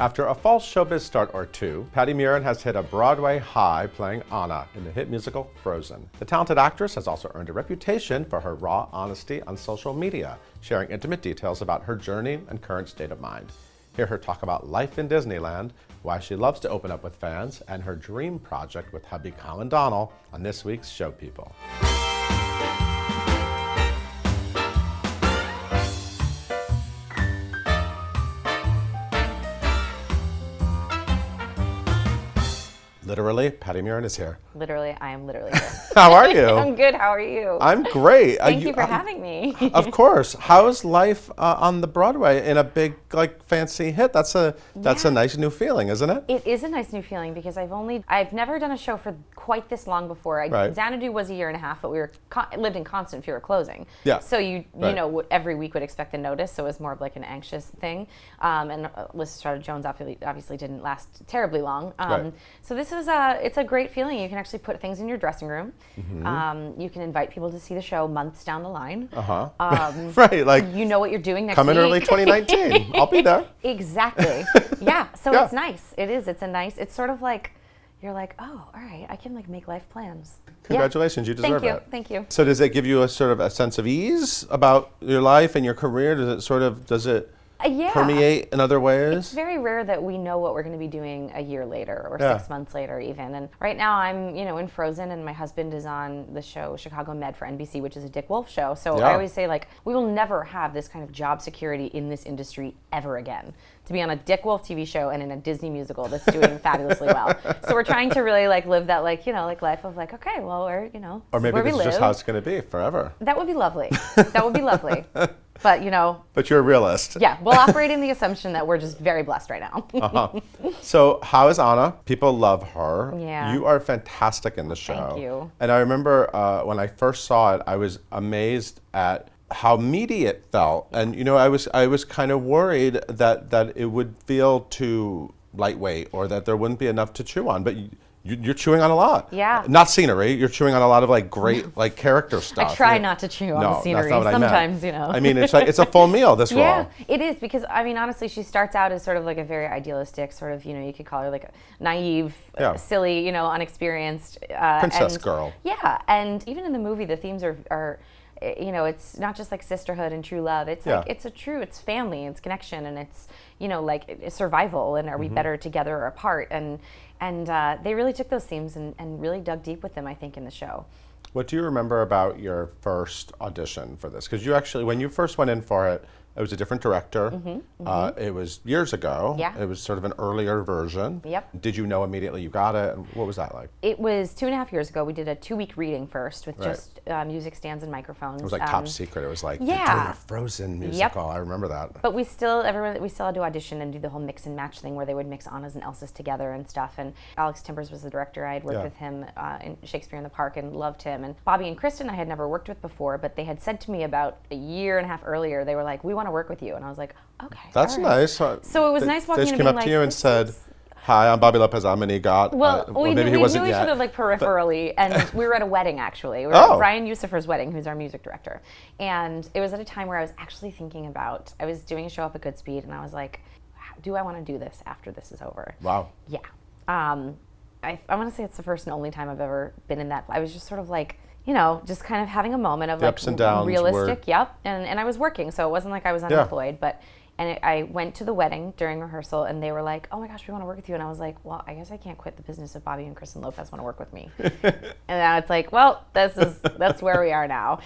After a false showbiz start or two, Patti Murin has hit a Broadway high playing Anna in the hit musical Frozen. The talented actress has also earned a reputation for her raw honesty on social media, sharing intimate details about her journey and current state of mind. Hear her talk about life in Disneyland, why she loves to open up with fans, and her dream project with hubby Colin Donnell on this week's Show People. Literally, Patti Murin is here. Literally, I am literally here. How are you? I'm good. How are you? I'm great. Thank you for having me. Of course. How's life on the Broadway in a big, fancy hit? That's a nice new feeling, isn't it? It is a nice new feeling because I've never done a show for quite this long before. Right. Xanadu was a year and a half, but we were lived in constant fear of closing. Yeah. So you know every week would expect the notice, so it was more of like an anxious thing. And Liz Jones obviously didn't last terribly long. Right. So this is it's a great feeling. You can actually put things in your dressing room. Mm-hmm. You can invite people to see the show months down the line. Right, like you know what you're doing next week. Come in early 2019. I'll be there. Exactly. Yeah. So Yeah. It's nice. It is. It's sort of like you're like, oh, all right, I can make life plans. Congratulations, you deserve it. Thank you. So does it give you a sort of a sense of ease about your life and your career? Does it Yeah. permeate in other ways? It's very rare that we know what we're going to be doing a year later or Yeah. 6 months later even. And right now I'm, in Frozen, and my husband is on the show Chicago Med for NBC, which is a Dick Wolf show. So Yeah. I always say, we will never have this kind of job security in this industry ever again. To be on a Dick Wolf TV show and in a Disney musical that's doing fabulously well. So we're trying to really live that life of okay, well, we're, Or maybe where we this is live. just how it's going to be forever. That would be lovely. That would be lovely. But, But you're a realist. yeah, we'll operate in the assumption that we're just very blessed right now. So how is Anna? People love her. Yeah. You are fantastic in the show. Thank you. And I remember when I first saw it, I was amazed at how meaty it felt. And I was kind of worried that it would feel too lightweight or that there wouldn't be enough to chew on. But you're chewing on a lot. Yeah. Not scenery. You're chewing on a lot of great character stuff. I try not to chew on the scenery. That's not what Sometimes, I meant. I mean, it's a full meal, this role. Yeah, it is, because honestly, she starts out as sort of a very idealistic sort of, you could call her a naive, Yeah. silly, unexperienced Princess girl. Yeah, and even in the movie, the themes are it's not just sisterhood and true love. It's Yeah. it's family, it's connection, and it's survival, and are we better together or apart? And they really took those themes and really dug deep with them, I think, in the show. What do you remember about your first audition for this? Because you actually, when you first went in for it, it was a different director. It was years ago. Yeah. It was sort of an earlier version. Yep. Did you know immediately you got it? And what was that like? It was 2.5 years ago. We did a 2-week reading first with Right. just music stands and microphones. It was top secret. It was you're yeah. doing a Frozen musical. I remember that. But we still had to audition and do the whole mix and match thing where they would mix Anna's and Elsa's together and stuff. And Alex Timbers was the director. I had worked Yeah. with him in Shakespeare in the Park and loved him. And Bobby and Kristen I had never worked with before, but they had said to me about a year and a half earlier, they were like, we want to work with you. And I was like, okay. That's all right. nice. So it was nice walking They in just and came being up to you and this said, is- hi, I'm Bobby Lopez. I'm an EGOT. Well, we maybe knew, he wasn't each yet. other peripherally, and we were at a wedding actually. We were Oh. at Ryan Yusufer's wedding, who's our music director. And it was at a time where I was actually thinking about, I was doing a show up at Goodspeed, and I was like, do I want to do this after this is over? Wow. Yeah. I want to say it's the first and only time I've ever been in that. I was just sort of just kind of having a moment of The ups and downs realistic. were- Yep. And I was working, so it wasn't like I was unemployed, but. And I went to the wedding during rehearsal, and they were like, oh my gosh, we want to work with you. And I was like, well, I guess I can't quit the business if Bobby and Kristen Lopez want to work with me. And now it's like, well, that's where we are now.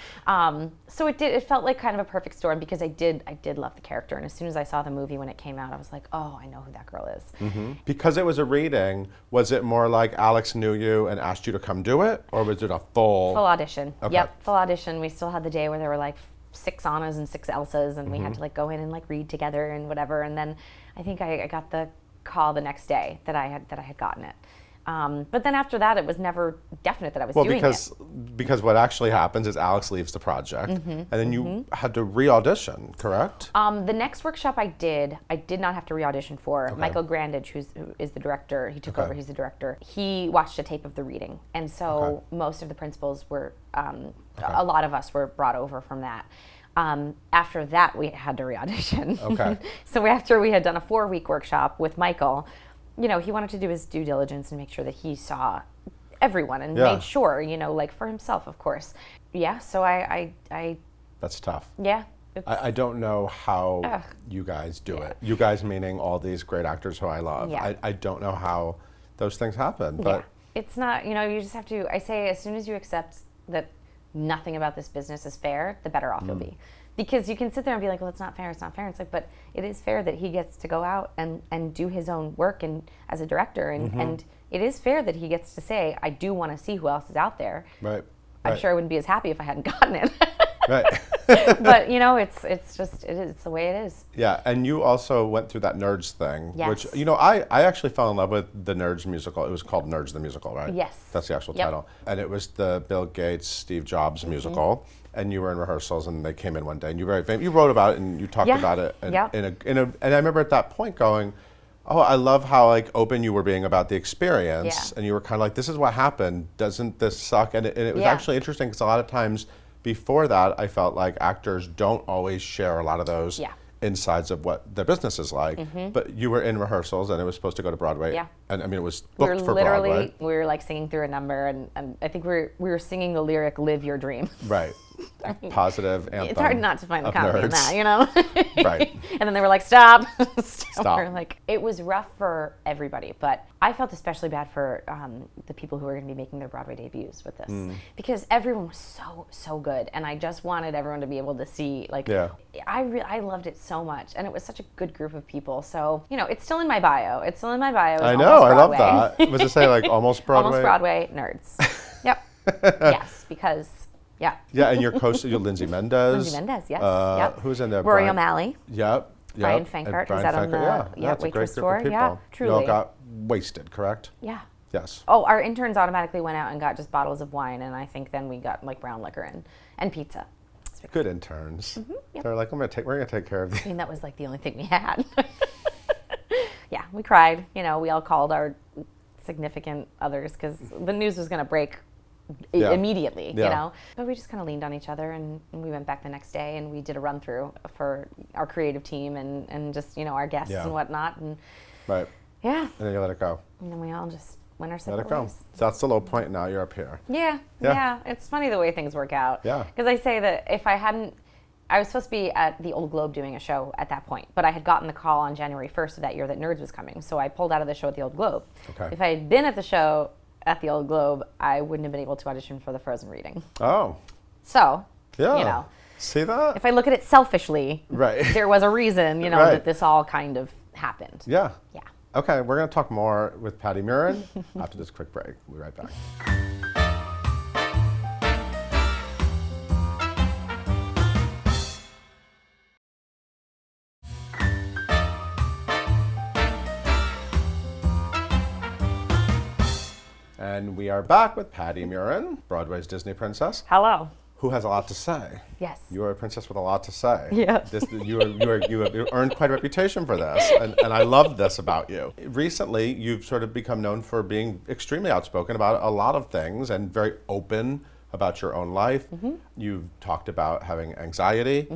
So it felt like kind of a perfect storm, because I did love the character. And as soon as I saw the movie when it came out, I was like, oh, I know who that girl is. Because it was a reading, was it more like Alex knew you and asked you to come do it? Or was it a full Audition. Okay. Yep, full audition. We still had the day where there were 6 Annas and 6 Elsas, and we had to go in and read together and whatever. And then I think I got the call the next day that I had gotten it. But then after that, it was never definite that I was doing it. Because what actually happens is Alex leaves the project, and then you had to re-audition, correct? The next workshop I did not have to re-audition for. Okay. Michael Grandage, who is the director, he took Okay. over, he's the director. He watched a tape of the reading. And so most of the principals were, a lot of us were brought over from that. After that, we had to re-audition. Okay. So after we had done a 4-week workshop with Michael, he wanted to do his due diligence and make sure that he saw everyone and made sure, like for himself, of course. Yeah, so I That's tough. yeah. I don't know how you guys do it. You guys meaning all these great actors who I love. Yeah. I don't know how those things happen. But it's not, you just have to, I say, as soon as you accept that nothing about this business is fair, the better off you'll be. Because you can sit there and be like, well, it's not fair, it's not fair. It's like, but it is fair that he gets to go out and do his own work and as a director. And it is fair that he gets to say, I do want to see who else is out there. Right. I'm sure I wouldn't be as happy if I hadn't gotten it. Right. But it's the way it is. Yeah, and you also went through that Nerds thing, Yes. which I actually fell in love with the Nerds musical. It was called Nerds the Musical, right? Yes. That's the actual title. And it was the Bill Gates, Steve Jobs musical. And you were in rehearsals, and they came in one day, and you were very famous. You wrote about it, and you talked about it. And, and I remember at that point going, oh, I love how open you were being about the experience, and you were kind of like, this is what happened. Doesn't this suck? And it was actually interesting because a lot of times before that, I felt like actors don't always share a lot of those insides of what their business is like. But you were in rehearsals, and it was supposed to go to Broadway. Yeah. And I mean, it was booked for Broadway. We were like singing through a number, and I think we were singing the lyric "Live Your Dream." Right. Positive anthem. It's hard not to find the comedy in that, Right. And then they were like, stop. Stop. We're like, it was rough for everybody, but I felt especially bad for the people who were going to be making their Broadway debuts with this, because everyone was so good, and I just wanted everyone to be able to see, I loved it so much, and it was such a good group of people. So, it's still in my bio. It's still in my bio. I know. I love that. Was it say almost Broadway? Almost Broadway nerds. Yep. Yes, because. Yeah. Yeah, and your co-star, you're Lindsay Mendez. Lindsay Mendez, yes. Yep. Who's in there? Rory O'Malley. Yep. Brian Fankart, who's out on the waitress tour. Yeah, truly. You all got wasted, correct? Yeah. Yes. Oh, our interns automatically went out and got just bottles of wine, and I think then we got brown liquor and pizza. Good interns. Yep. They're like, we're gonna take care of you. I mean, that was the only thing we had. Yeah, we cried. We all called our significant others because the news was going to break immediately, But we just kind of leaned on each other, and we went back the next day, and we did a run through for our creative team and just our guests and whatnot, and right. Yeah. And then you let it go. And then we all just went our separate ways. Let it go. So that's the low point. Now you're up here. Yeah. It's funny the way things work out. Yeah. Because I say that if I hadn't, I was supposed to be at the Old Globe doing a show at that point, but I had gotten the call on January 1st of that year that Nerds was coming, so I pulled out of the show at the Old Globe. Okay. If I had been at the show at the Old Globe, I wouldn't have been able to audition for the Frozen reading. Oh. So, See that? If I look at it selfishly, right. there was a reason, that this all kind of happened. Yeah. Yeah. Okay, we're going to talk more with Patti Murin after this quick break. We'll be right back. And we are back with Patti Murin, Broadway's Disney princess. Hello. Who has a lot to say. Yes. You are a princess with a lot to say. Yeah. You have earned quite a reputation for this, and I love this about you. Recently, you've sort of become known for being extremely outspoken about a lot of things and very open about your own life. You've talked about having anxiety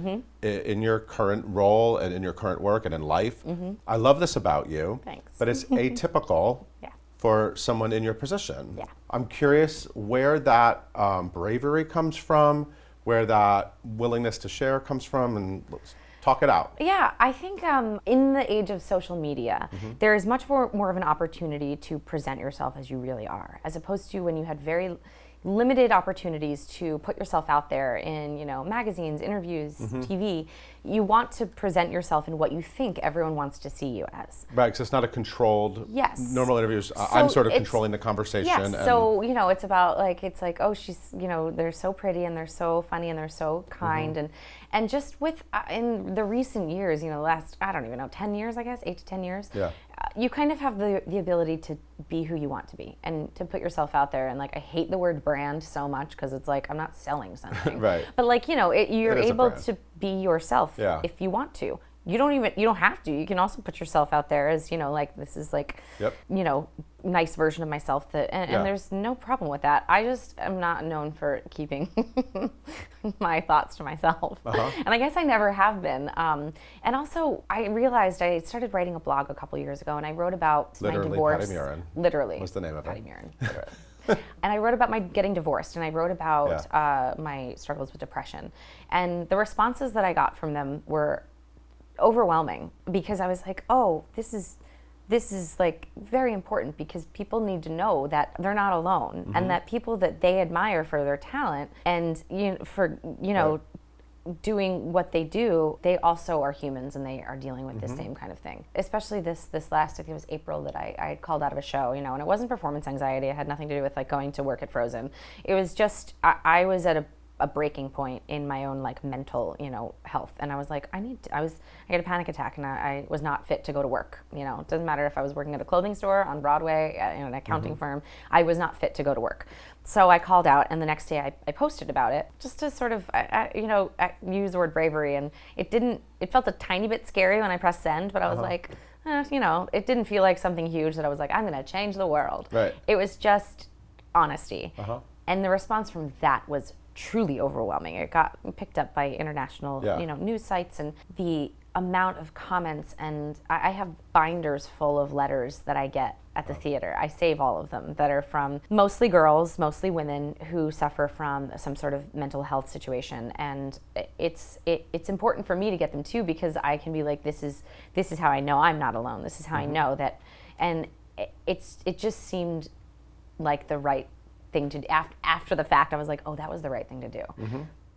in your current role and in your current work and in life. I love this about you. Thanks. But it's atypical. Yeah. For someone in your position. Yeah. I'm curious where that bravery comes from, where that willingness to share comes from, and let's talk it out. Yeah, I think in the age of social media, there is much more of an opportunity to present yourself as you really are, as opposed to when you had very limited opportunities to put yourself out there in, magazines, interviews, TV. You want to present yourself in what you think everyone wants to see you as. Right, because it's not a controlled, normal interviews. So I'm sort of controlling the conversation. Yes, so, it's about oh, she's, they're so pretty and they're so funny and they're so kind. And just with, in the recent years, last, I don't even know, 10 years, I guess, 8 to 10 years. Yeah. You kind of have the ability to be who you want to be and to put yourself out there. And I hate the word brand so much because it's I'm not selling something. Right. But you're able to be yourself Yeah. if you want to. you don't have to. You can also put yourself out there as, like, this is like, nice version of myself and there's no problem with that. I just am not known for keeping my thoughts to myself. And I guess I never have been. And also I realized I started writing a blog a couple years ago, and I wrote about my divorce. Patti Murin. Literally. What's the name of it? Patti Murin. Literally. And I wrote about my getting divorced, and I wrote about my struggles with depression. And the responses that I got from them were overwhelming, because I was like, oh, this is like very important, because people need to know that they're not alone, and that people that they admire for their talent and doing what they do, they also are humans, and they are dealing with the same kind of thing. Especially this last, I think it was April, that I had called out of a show, and it wasn't performance anxiety. It had nothing to do with like going to work at Frozen. It was just I was at a breaking point in my own like mental, health. And I was like, I had a panic attack, and I was not fit to go to work. It doesn't matter if I was working at a clothing store, on Broadway, in an accounting firm, I was not fit to go to work. So I called out, and the next day I posted about it, just to sort of, use the word bravery. And it felt a tiny bit scary when I pressed send, but I was like, it didn't feel like something huge that I was like, I'm going to change the world. Right. It was just honesty. And the response from that was truly overwhelming. It got picked up by international, news sites, and the amount of comments. And I have binders full of letters that I get at the theater. I save all of them, that are from mostly girls, mostly women who suffer from some sort of mental health situation. And it's important for me to get them too, because I can be like, this is how I know I'm not alone. This is how I know that. And it just seemed like the right thing to do. After the fact, I was like, oh, that was the right thing to do.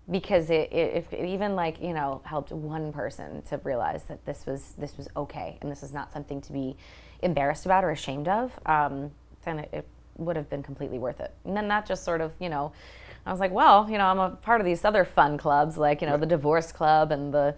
Because it even like, helped one person to realize that this was okay, and this is not something to be embarrassed about or ashamed of, then it would have been completely worth it. And then that just sort of, I was like, well, I'm a part of these other fun clubs, like, the divorce club and the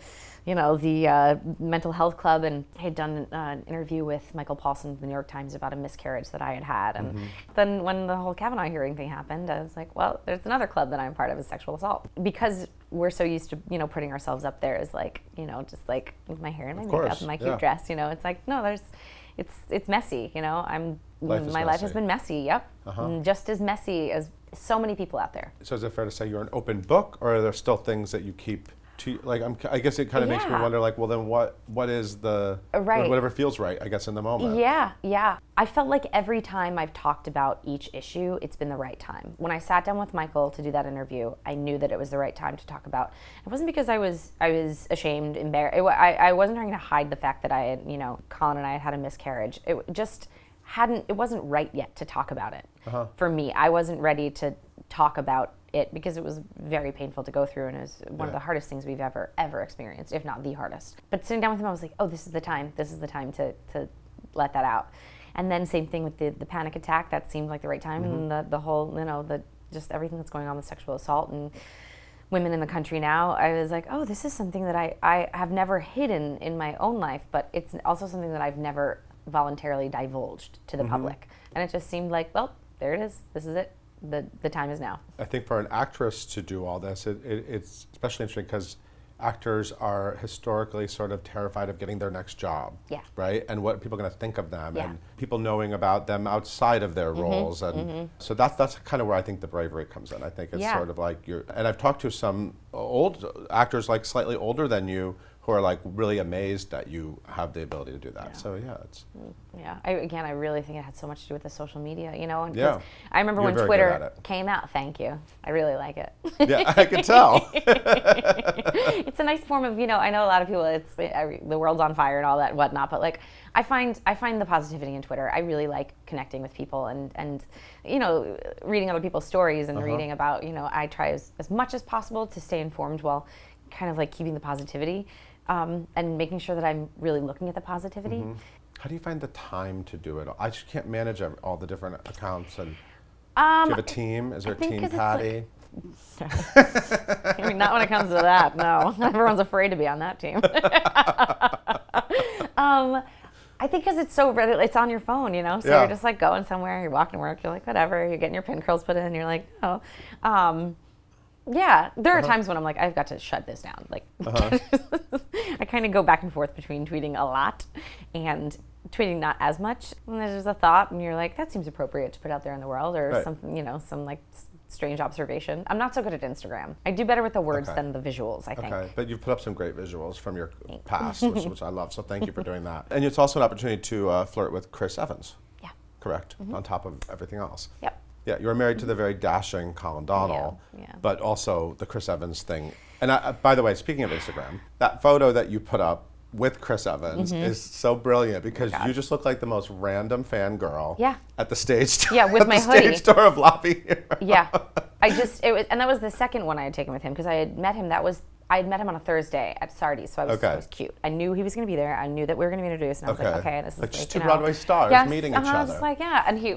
mental health club. And I had done an interview with Michael Paulson of the New York Times about a miscarriage that I had had. And then when the whole Kavanaugh hearing thing happened, I was like, well, there's another club that I'm part of, is sexual assault. Because we're so used to, putting ourselves up there as like, just like my hair and my makeup and my cute dress, it's like, no, it's messy, my life has been messy, yep. Just as messy as so many people out there. So is it fair to say you're an open book, or are there still things that you keep to, like, I guess it kind of makes me wonder, like, well, then what is the, whatever feels right, I guess, in the moment. Yeah. I felt like every time I've talked about each issue, it's been the right time. When I sat down with Michael to do that interview, I knew that it was the right time to talk about. It wasn't because I was ashamed, embarrassed. I wasn't trying to hide the fact that I had, Colin and I had a miscarriage. It just it wasn't right yet to talk about it. For me, I wasn't ready to talk about it, because it was very painful to go through, and it was one of the hardest things we've ever experienced, if not the hardest. But sitting down with him, I was like, oh, this is the time to let that out. And then same thing with the panic attack, that seemed like the right time, and the whole, just everything that's going on with sexual assault and women in the country now, I was like, oh, this is something that I have never hidden in my own life, but it's also something that I've never voluntarily divulged to the public. And it just seemed like, well, there it is. This is it. The time is now. I think for an actress to do all this, it's especially interesting because actors are historically sort of terrified of getting their next job, right? And what people are going to think of them, and people knowing about them outside of their roles. And so that's kind of where I think the bravery comes in. I think it's sort of like and I've talked to some old actors, like slightly older than you, who are like really amazed that you have the ability to do that. So it's. I really think it had so much to do with the social media, and I remember when Twitter came out. Thank you. I really like it. Yeah, I can tell. It's a nice form of, I know a lot of people, the world's on fire and all that and whatnot, but like I find the positivity in Twitter. I really like connecting with people and reading other people's stories and reading about, I try as much as possible to stay informed while kind of like keeping the positivity. And making sure that I'm really looking at the positivity. How do you find the time to do it? I just can't manage all the different accounts. And do you have a team? Is there a team, Patti? I mean, not when it comes to that, no. Everyone's afraid to be on that team. I think because it's so it's on your phone, so you're just like going somewhere, you're walking to work, you're like, whatever, you're getting your pin curls put in, you're like, oh. Yeah, there are times when I'm like, I've got to shut this down. Like, I kind of go back and forth between tweeting a lot and tweeting not as much. And there's a thought, and you're like, that seems appropriate to put out there in the world, or something, some like strange observation. I'm not so good at Instagram. I do better with the words than the visuals, I think. Okay, but you've put up some great visuals from your past, which I love. So thank you for doing that. And it's also an opportunity to flirt with Chris Evans. Yeah. Correct. On top of everything else. Yep. Yeah, you were married to the very dashing Colin Donnell, but also the Chris Evans thing. And by the way, speaking of Instagram, that photo that you put up with Chris Evans is so brilliant because you just look like the most random fangirl at the stage. Yeah, with my hoodie. Stage door of Lobby. Yeah, and that was the second one I had taken with him because I had met him. I had met him on a Thursday at Sardi's, so I was cute. I knew he was going to be there. I knew that we were going to be introduced, and I was like, okay, this is like just two Broadway stars meeting each other. I was just like, yeah. And he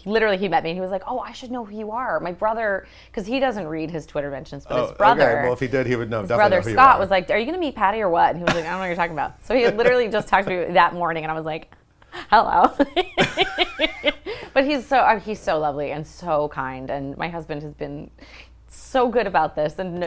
literally met me, and he was like, oh, I should know who you are. My brother, because he doesn't read his Twitter mentions, but his brother. Okay. Well, if he did, he would know. His definitely brother know who Scott you are. was like, are you going to meet Patti or what? And he was like, I don't know what you're talking about. So he had literally just talked to me that morning, and I was like, hello. But he's so lovely and so kind, and my husband has been so good about this, and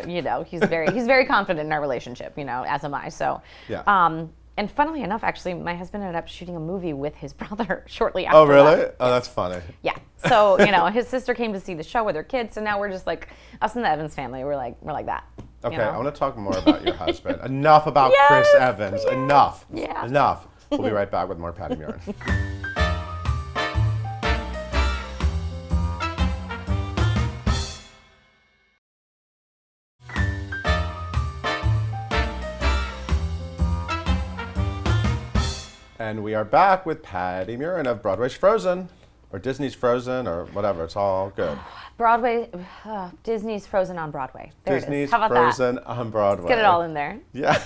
he's very confident in our relationship, as am I. So and funnily enough, actually, my husband ended up shooting a movie with his brother shortly after. Oh, really? That. Oh, that's funny. Yeah. So his sister came to see the show with her kids, so now we're just like us and the Evans family. We're like that. Okay, I want to talk more about your husband. Enough about Chris Evans. Yeah. Enough. Yeah. Enough. We'll be right back with more Patti Murin. And we are back with Patti Murin of Broadway's Frozen, or Disney's Frozen, or whatever. It's all good. Disney's Frozen on Broadway. There Disney's it is. How about Frozen that? on Broadway. Let's get it all in there. Yeah.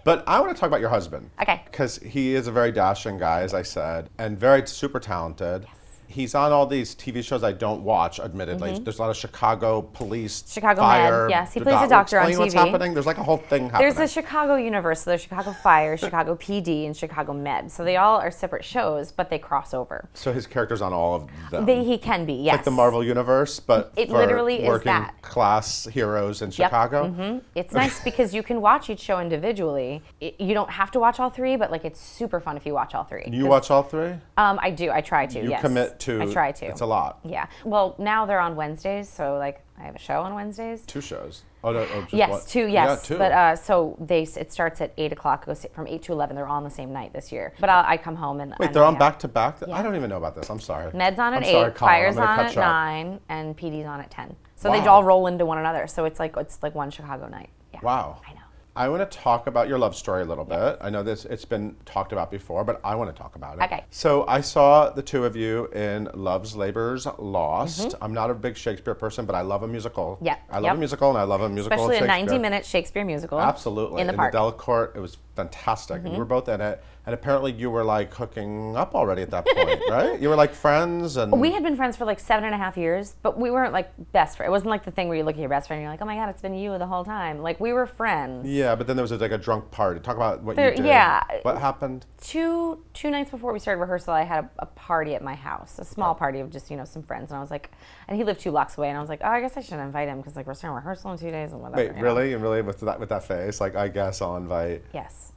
But I want to talk about your husband. Okay. Because he is a very dashing guy, as I said, and very super talented. Yes. He's on all these TV shows I don't watch, admittedly. There's a lot of Chicago police, fire. Med, yes. He plays a doctor on TV. Explain what's happening. There's like a whole thing happening. There's a Chicago universe. So there's Chicago Fire, Chicago PD, and Chicago Med. So they all are separate shows, but they cross over. So his character's on all of them. He can be, yes. Like the Marvel universe, but it for literally working is that. class heroes in Chicago. Mm-hmm. It's nice because you can watch each show individually. You don't have to watch all three, but like it's super fun if you watch all three. You watch all three? I do. I try to. You commit to. I try to. It's a lot. Yeah. Well, now they're on Wednesdays, so like I have a show on Wednesdays. 2 shows. Oh no. Just yes, one. 2. Yes. Yeah, 2. But so it starts at 8 o'clock. Goes from 8 to 11. They're all on the same night this year. But I come home and wait, they're on back to back. I don't even know about this. I'm sorry. Med's on at 8. Sorry, Colin, Fire's on at 9, and PD's on at 10. So they Wow. all roll into one another. So it's like one Chicago night. Yeah. Wow. I know. I want to talk about your love story a little bit. I know it's been talked about before, but I want to talk about it. Okay. So I saw the two of you in Love's Labor's Lost. I'm not a big Shakespeare person, but I love a musical. Yeah. I love a musical, and I love a musical Especially of a Shakespeare. 90-minute Shakespeare musical. Absolutely. In the park. the Delacorte, it was fantastic. And you were both in it. And apparently you were like hooking up already at that point, right? You were like friends and... We had been friends for like 7.5 years, but we weren't like best friends. It wasn't like the thing where you look at your best friend and you're like, oh my God, it's been you the whole time. Like we were friends. Yeah, but then there was like a drunk party. Talk about what you did. Yeah. What happened? Two nights before we started rehearsal, I had a party at my house, a small party of just, some friends. And I was like, and he lived 2 blocks away. And I was like, oh, I guess I should invite him because like we're starting rehearsal in 2 days and whatever. Wait, really? And really with that face? Like, I guess I'll invite. Yes.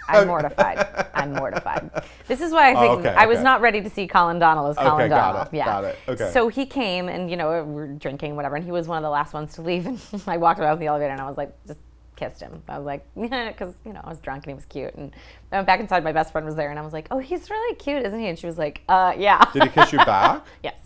I'm mortified. This is why I think I was not ready to see Colin Donnell as Colin Donnell. Got it. Okay. So he came and, we're drinking, whatever, and he was one of the last ones to leave. And I walked out of the elevator and I was like, just kissed him. I was like, yeah, because, I was drunk and he was cute. And I went back inside, my best friend was there and I was like, oh, he's really cute, isn't he? And she was like, yeah. Did he kiss you back? Yes.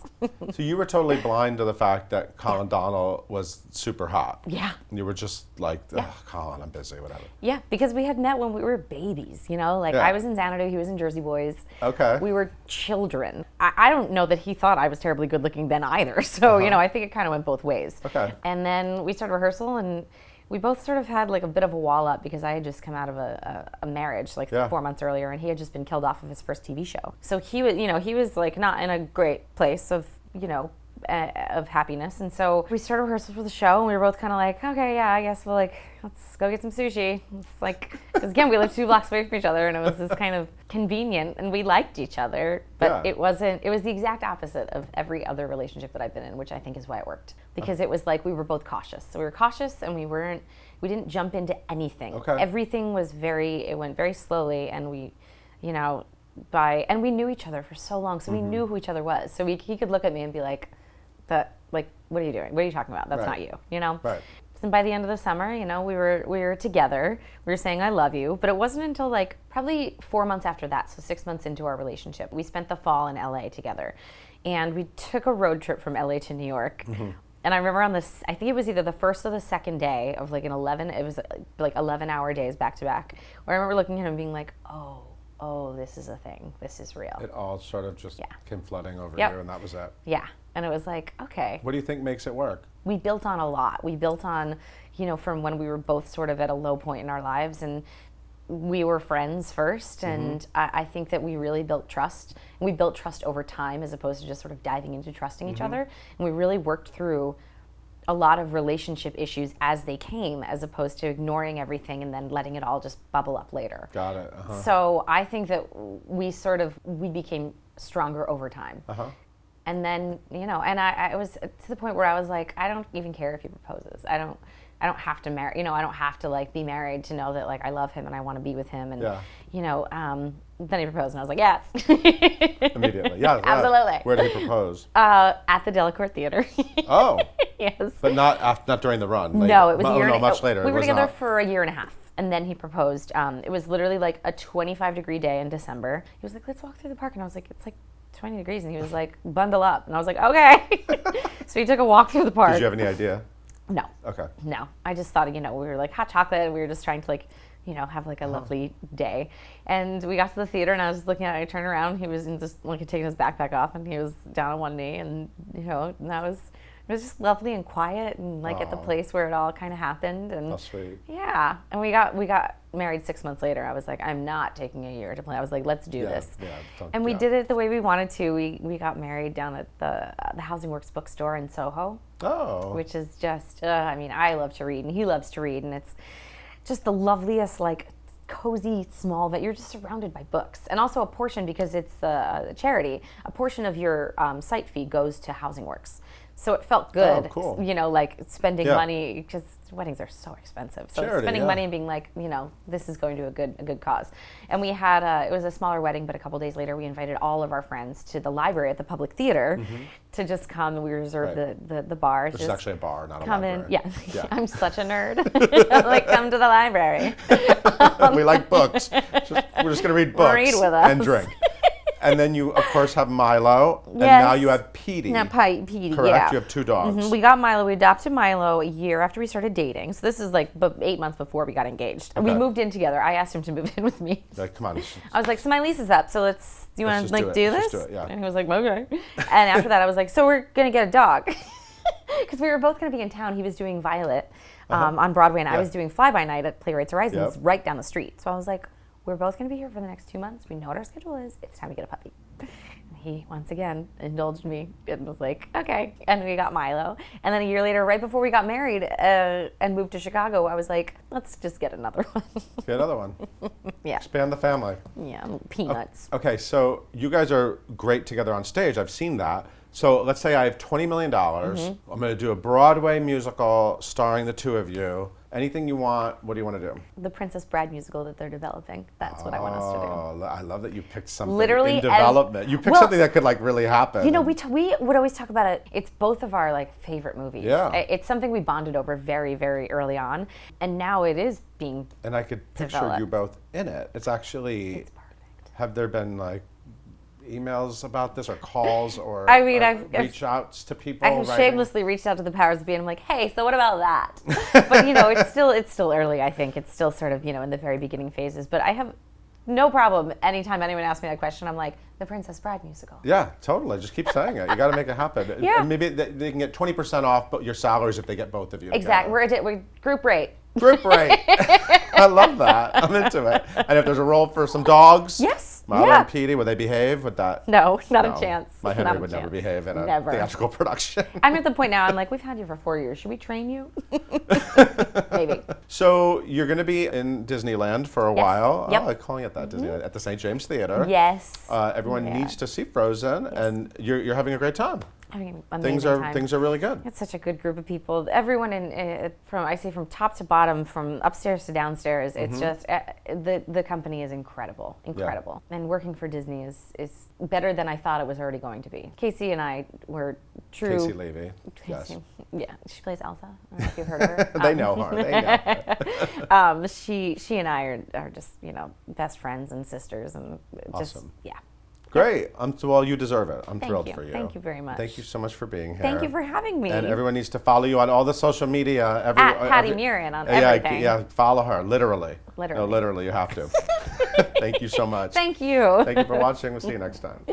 So you were totally blind to the fact that Colin Donnell was super hot. Yeah. And you were just like, Colin, I'm busy, whatever. Yeah, because we had met when we were babies, I was in Xanadu, he was in Jersey Boys. Okay. We were children. I don't know that he thought I was terribly good looking then either. So, I think it kind of went both ways. Okay. And then we started rehearsal and we both sort of had like a bit of a wall up because I had just come out of a marriage like 4 months earlier and he had just been killed off of his first TV show. So he was, he was like not in a great place of, of happiness. And so we started rehearsal for the show, and we were both kind of like, okay, yeah, I guess we'll like, let's go get some sushi. It's like, because again, we lived 2 blocks away from each other, and it was this kind of convenient, and we liked each other, but it was the exact opposite of every other relationship that I've been in, which I think is why it worked. Because it was like we were both cautious. So we were cautious, and we didn't jump into anything. Okay. Everything was it went very slowly, and we, and we knew each other for so long, so we knew who each other was. So he could look at me and be like, what are you doing? What are you talking about? That's not you, Right. And by the end of the summer, we were together. We were saying I love you, but it wasn't until like probably 4 months after that, so 6 months into our relationship, we spent the fall in LA together, and we took a road trip from LA to New York. And I remember I think it was either the first or the second day of like it was like 11-hour days back to back, where I remember looking at him and being like, oh, this is a thing. This is real. It all sort of just came flooding over you, and that was it. Yeah. And it was like, okay. What do you think makes it work? We built on a lot. We built on, from when we were both sort of at a low point in our lives, and we were friends first, and I think that we really built trust. And we built trust over time as opposed to just sort of diving into trusting each other. And we really worked through a lot of relationship issues as they came, as opposed to ignoring everything and then letting it all just bubble up later. Got it. So I think that we became stronger over time. And then, and I was to the point where I was like, I don't even care if he proposes. I don't have to marry, I don't have to like be married to know that like I love him and I want to be with him. And, then he proposed and I was like, yes. Immediately. Yeah. Absolutely. Where did he propose? At the Delacorte Theater. Oh. Yes. But not during the run. Like, no, it was much later. We were together for a year and a half. And then he proposed. It was literally like a 25-degree day in December. He was like, let's walk through the park. And I was like, it's like 20 degrees. And he was like, bundle up. And I was like, okay. So we took a walk through the park. Did you have any idea? No. Okay. No. I just thought, we were like hot chocolate. And we were just trying to like, have like a lovely day. And we got to the theater and I was just looking at it. I turned around. He was just like taking his backpack off and he was down on one knee. And, and it was just lovely and quiet and like at the place where it all kind of happened. And how sweet. Yeah. And we got married 6 months later. I was like, I'm not taking a year to plan. I was like, let's do this. Yeah, and we did it the way we wanted to. We got married down at the Housing Works bookstore in Soho. Oh. Which is just, I love to read and he loves to read. And it's just the loveliest, like, cozy, small, you're just surrounded by books. And also a portion, because it's a charity, a portion of your site fee goes to Housing Works. So it felt good, oh, cool. Like spending money, because weddings are so expensive. So charity, spending money and being like, this is going to a good cause. And we had, it was a smaller wedding, but a couple days later we invited all of our friends to the library at the public theater to just come, and we reserved the bar. Which is actually a bar, not a come library. Yeah. I'm such a nerd. Like, come to the library. We like books. We're just going to read books read with us. And drink. And then you, of course, have Milo, and Yes. now you have Petey. Now, Petey, correct? yeah. You have 2 dogs. We got Milo. We adopted Milo a year after we started dating. So this is like 8 months before we got engaged. Okay. We moved in together. I asked him to move in with me. Like, come on. I was like, so my lease is up, so do you want to like do Let's this? just do it, yeah. And he was like, okay. And after that, I was like, so we're gonna get a dog, because we were both gonna be in town. He was doing Violet on Broadway, and I was doing Fly By Night at Playwrights Horizons right down the street. So I was like, we're both gonna be here for the next 2 months. We know what our schedule is. It's time to get a puppy. He, once again, indulged me and was like, okay. And we got Milo. And then a year later, right before we got married and moved to Chicago, I was like, let's just get another one. Get another one. Yeah. Expand the family. Yeah, peanuts. Okay, so you guys are great together on stage. I've seen that. So let's say I have $20 million. I'm going to do a Broadway musical starring the 2 of you. Anything you want, what do you want to do? The Princess Bride musical that they're developing. That's what I want us to do. Oh, I love that you picked something Literally in development. You picked something that could like really happen. We would always talk about it. It's both of our like favorite movies. Yeah. It's something we bonded over very, very early on. And now it is being And I could picture developed. you both in it. It's actually, perfect. have there been like emails about this or calls or I've reach outs to people? I have writing? shamelessly reached out to the powers that be, and I'm like, hey, so what about that? But it's still early. I think it's still sort of in the very beginning phases. But I have no problem anytime anyone asks me that question. I'm like, the Princess Bride musical. Yeah, totally. Just keep saying it. You got to make it happen. Yeah. And maybe they can get 20% off but your salaries if they get both of you. Exactly. Together. We're group rate. Group rate. I love that. I'm into it. And if there's a role for some dogs, Yes. Milo Yeah. and Petey, would they behave? Would that? No, not No. a chance. My Henry Not a would never chance. behave in a Never. theatrical production. I'm at the point now, I'm like, we've had you for 4 years. Should we train you? Maybe. So you're going to be in Disneyland for a Yes. while. Yep. Oh, I'm calling it that, Disneyland, at the St. James Theater. Yes. Everyone Yeah. needs to see Frozen, and you're having a great time. Having an amazing time. Things are really good. It's such a good group of people. Everyone from top to bottom, from upstairs to downstairs. It's just the company is incredible, incredible. And working for Disney is better than I thought it was already going to be. Casey and I were true. Casey Levy. Yes. Yeah, she plays Elsa. I don't know if you've heard of her. They know her. They know. She and I are just best friends and sisters and just Awesome. yeah. Great. Well, you deserve it. I'm thrilled you. for you. Thank you very much. Thank you so much for being here. Thank you for having me. And everyone needs to follow you on all the social media. At Patti Murin on everything. Yeah, follow her, literally. Literally. No, literally, you have to. Thank you so much. Thank you. Thank you for watching. We'll see you next time.